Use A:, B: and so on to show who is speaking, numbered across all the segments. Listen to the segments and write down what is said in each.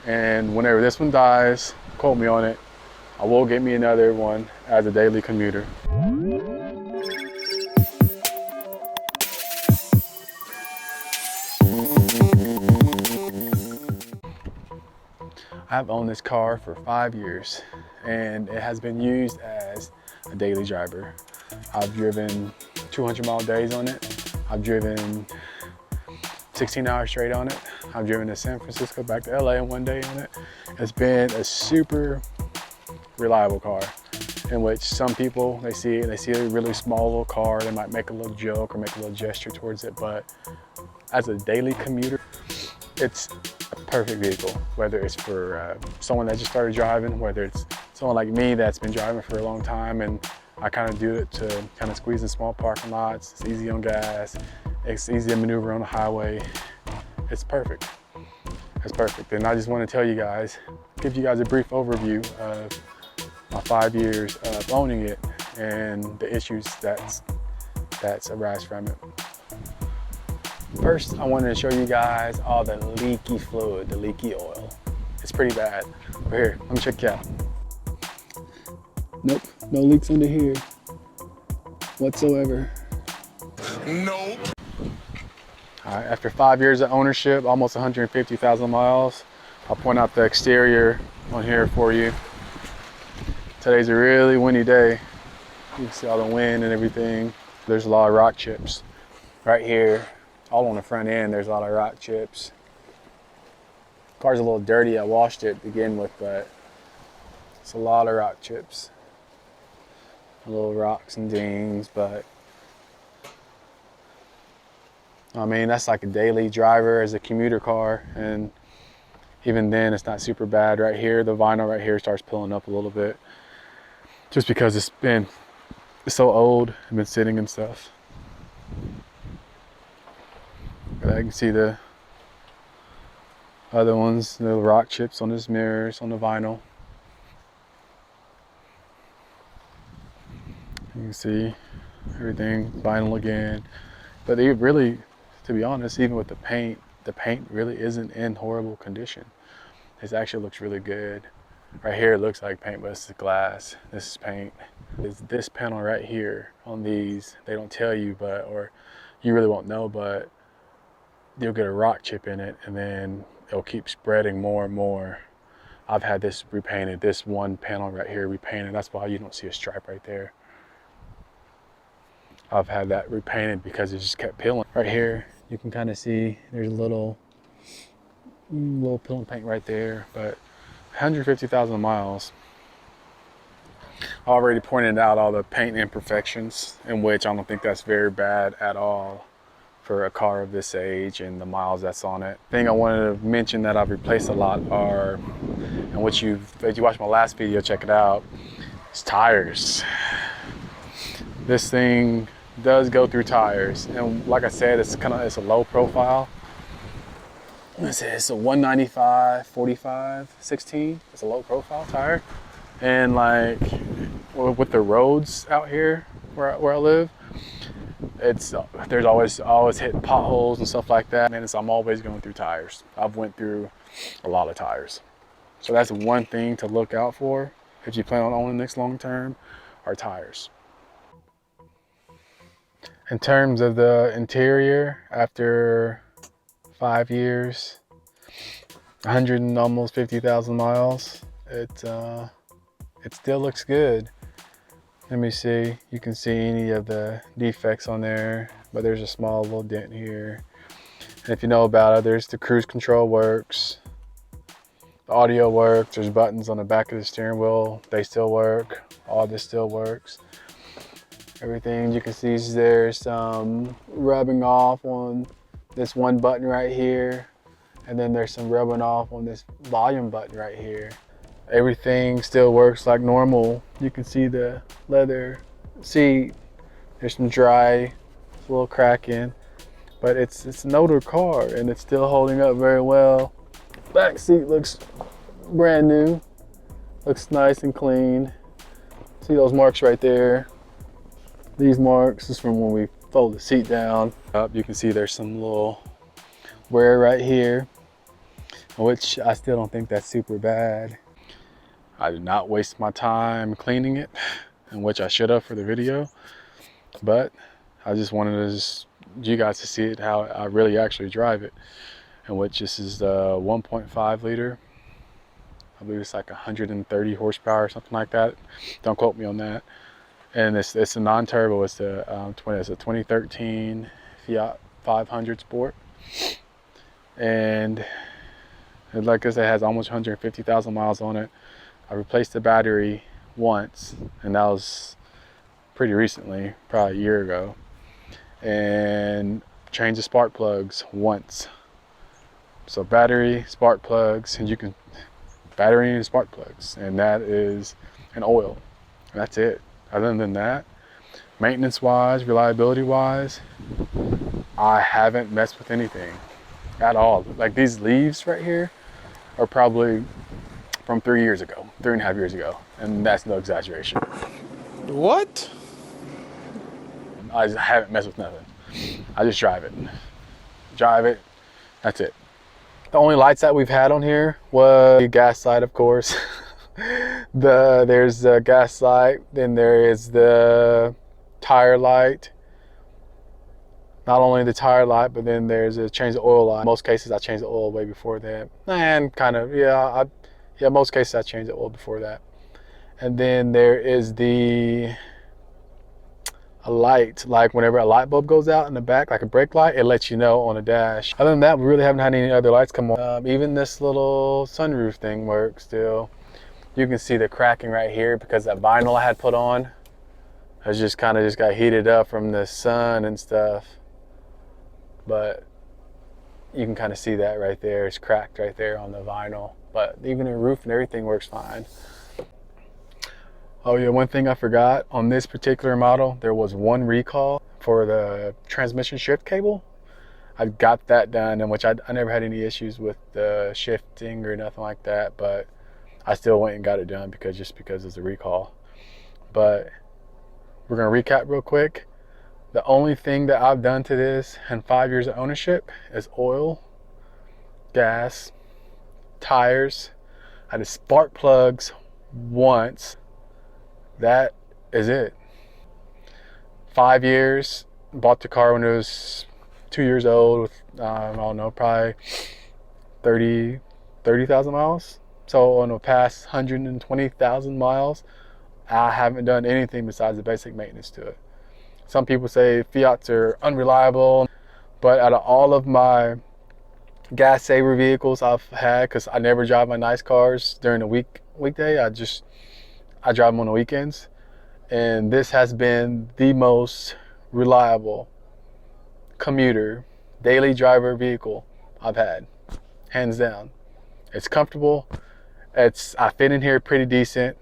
A: And whenever this one dies, quote me on it, I will get me another one as a daily commuter. I've owned this car for 5 years and it has been used as a daily driver. I've driven 200-mile days on it. I've driven 16 hours straight on it. I've driven to San Francisco back to LA in one day on it. It's been a super reliable car in which some people, they see a really small little car, they might make a little joke or make a little gesture towards it, but as a daily commuter, it's a perfect vehicle, whether it's for someone that just started driving, whether it's someone like me that's been driving for a long time and I kind of do it to kind of squeeze in small parking lots. It's easy on gas, it's easy to maneuver on the highway. It's perfect. It's perfect. And I just want to tell you guys, give you guys a brief overview of my 5 years of owning it and the issues that's arise from it. First, I wanted to show you guys all the leaky fluid, the leaky oil. It's pretty bad. But here, let me check you out. Nope, no leaks under here whatsoever.
B: Nope.
A: All right, after 5 years of ownership, almost 150,000 miles, I'll point out the exterior on here for you. Today's a really windy day. You can see all the wind and everything. There's a lot of rock chips right here. All on the front end, there's a lot of rock chips. Car's a little dirty. I washed it to begin with, but it's a lot of rock chips. Little rocks and dings, but I mean, that's like a daily driver as a commuter car, and even then it's not super bad. Right here, the vinyl right here starts peeling up a little bit just because it's so old and been sitting and stuff. But I can see the other ones, the rock chips on his mirrors, on the vinyl. You can see everything vinyl again. But it really, to be honest, even with the paint really isn't in horrible condition. It actually looks really good. Right here it looks like paint, but it's glass. This is paint. It's this panel right here on these, they don't tell you, or you really won't know, but you'll get a rock chip in it and then it'll keep spreading more and more. I've had this repainted, this one panel right here repainted. That's why you don't see a stripe right there. I've had that repainted because it just kept peeling. Right here, you can kind of see there's a little peeling paint right there, but 150,000 miles. I already pointed out all the paint imperfections, in which I don't think that's very bad at all for a car of this age and the miles that's on it. The thing I wanted to mention that I've replaced a lot are, and which if you watched my last video, check it out, is tires. This thing does go through tires, and like I said, it's a low profile. It's a 195 45 16. It's a low profile tire, and like with the roads out here where I live, there's always hitting potholes and stuff like that, and I'm always going through tires. I've went through a lot of tires, so that's one thing to look out for if you plan on owning this long term, are tires. In terms of the interior, after 5 years, 100 and almost 50,000 miles, it still looks good. Let me see, you can see any of the defects on there, but there's a small little dent here. And if you know about it, there's the cruise control works, the audio works, there's buttons on the back of the steering wheel, they still work, all this still works. Everything you can see is there's some rubbing off on this one button right here, and then there's some rubbing off on this volume button right here. Everything still works like normal. You can see the leather seat, there's some dry, a little crack in, but it's an older car and it's still holding up very well. Back seat looks brand new, looks nice and clean. See those marks right there? These marks is from when we fold the seat down. You can see there's some little wear right here. which I still don't think that's super bad. I did not waste my time cleaning it, in which I should have for the video, but I just wanted you guys to see it, how I really actually drive it, in which this is the 1.5 liter. I believe it's like 130 horsepower or something like that. Don't quote me on that. And it's a non-turbo. It's a 2013 Fiat 500 Sport, and like I said, it has almost 150,000 miles on it. I replaced the battery once, and that was pretty recently, probably a year ago. And changed the spark plugs once. So battery, spark plugs, and battery and spark plugs, and that is an oil. And that's it. Other than that, maintenance wise, reliability wise, I haven't messed with anything at all. Like these leaves right here are probably from 3.5 years ago, and that's no exaggeration.
B: What?
A: I just haven't messed with nothing. I just drive it, that's it. The only lights that we've had on here was the gas light, of course. There's the gas light, then there is the tire light. Not only the tire light, but then there's a change the oil light. In most cases I change the oil way before that. And kind of, most cases I change the oil before that. And then there is a light, like whenever a light bulb goes out in the back, like a brake light, it lets you know on the dash. Other than that, we really haven't had any other lights come on. Even this little sunroof thing works still. You can see the cracking right here because that vinyl I had put on has just kind of got heated up from the sun and stuff. But you can kind of see that right there. It's cracked right there on the vinyl. But even the roof and everything works fine. Oh yeah, one thing I forgot, on this particular model, there was one recall for the transmission shift cable. I got that done, in which I never had any issues with the shifting or nothing like that, but I still went and got it done because it's a recall. But we're gonna recap real quick. The only thing that I've done to this in 5 years of ownership is oil, gas, tires. I did spark plugs once. That is it. 5 years, bought the car when it was 2 years old with, I don't know, probably 30,000 miles. So on the past 120,000 miles, I haven't done anything besides the basic maintenance to it. Some people say Fiats are unreliable, but out of all of my gas saver vehicles I've had, because I never drive my nice cars during the weekday, I drive them on the weekends, and this has been the most reliable commuter daily driver vehicle I've had, hands down. It's comfortable. I fit in here pretty decent,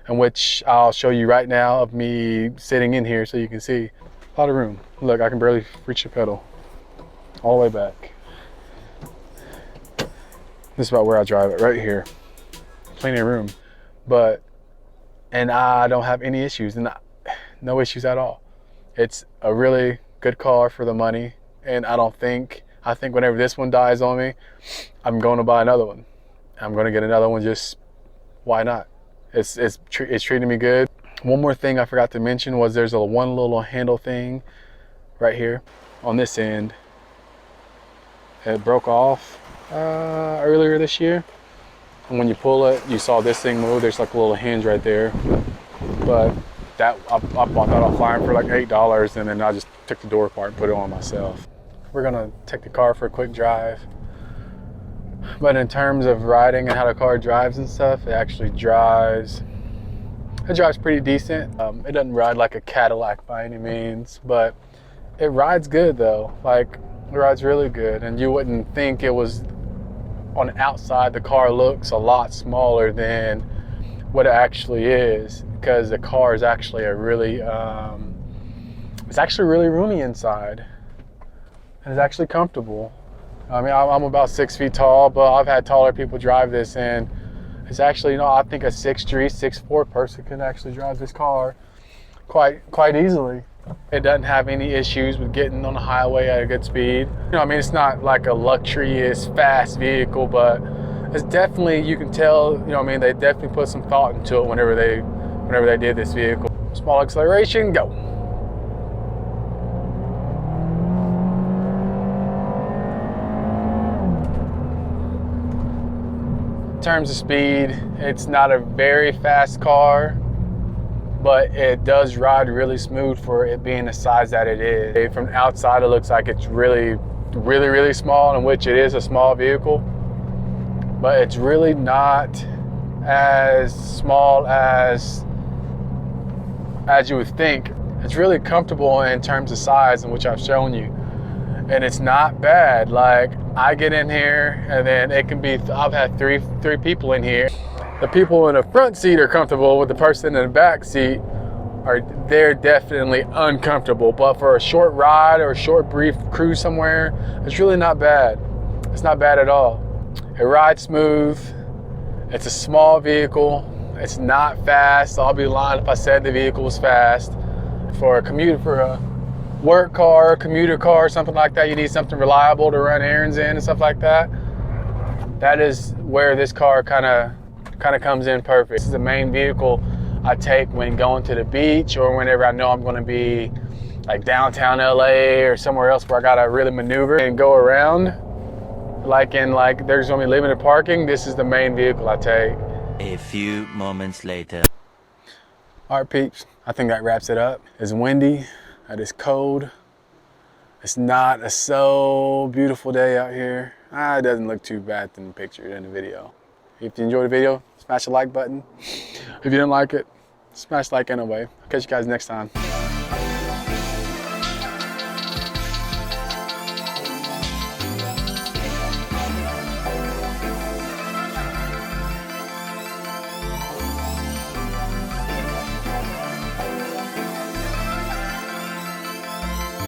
A: in which I'll show you right now of me sitting in here so you can see a lot of room. Look, I can barely reach the pedal all the way back. This is about where I drive it, right here. Plenty of room, and I don't have any issues, and no issues at all. It's a really good car for the money, and I think whenever this one dies on me, I'm going to buy another one. I'm going to get another one, just why not? It's treating me good. One more thing I forgot to mention was there's one little handle thing right here on this end. It broke off earlier this year, and when you pull it, you saw this thing move. There's like a little hinge right there, but I bought that offline for like $8, and then I just took the door apart and put it on myself. We're gonna take the car for a quick drive. But in terms of riding and how the car drives and stuff, it drives pretty decent. It doesn't ride like a Cadillac by any means, but it rides good though. Like, it rides really good, and you wouldn't think it was. On the outside, the car looks a lot smaller than what it actually is, because the car is actually it's actually really roomy inside, and it's actually comfortable. I mean, I'm about 6 feet tall, but I've had taller people drive this, and it's actually, I think a 6'3", 6'4" person can actually drive this car quite easily. It doesn't have any issues with getting on the highway at a good speed. You know, I mean, it's not like a luxurious, fast vehicle, but it's definitely, you can tell, you know, I mean, they definitely put some thought into it whenever they did this vehicle. Small acceleration, go. In terms of speed, it's not a very fast car, but it does ride really smooth for it being the size that it is. From the outside, it looks like it's really, really, really small, in which it is a small vehicle, but it's really not as small as you would think. It's really comfortable in terms of size, in which I've shown you. And it's not bad. Like, I get in here and then it can be, I've had three people in here. The people in the front seat are comfortable, with the person in the back seat they're definitely uncomfortable. But for a short ride or a short brief cruise somewhere, it's really not bad. It's not bad at all. It rides smooth. It's a small vehicle. It's not fast. I'll be lying if I said the vehicle was fast. For a work car, commuter car, something like that, you need something reliable to run errands in and stuff like that. That is where this car kind of comes in perfect. This is the main vehicle I take when going to the beach, or whenever I know I'm going to be like downtown LA or somewhere else where I gotta really maneuver and go around. Like there's going to be limited parking. This is the main vehicle I take.
C: A few moments later.
A: All right, peeps, I think that wraps it up. It's windy, it is cold. It's not a so beautiful day out here. It doesn't look too bad in the picture, in the video. If you enjoyed the video, smash the like button. If you didn't like it, smash like anyway. I'll catch you guys next time.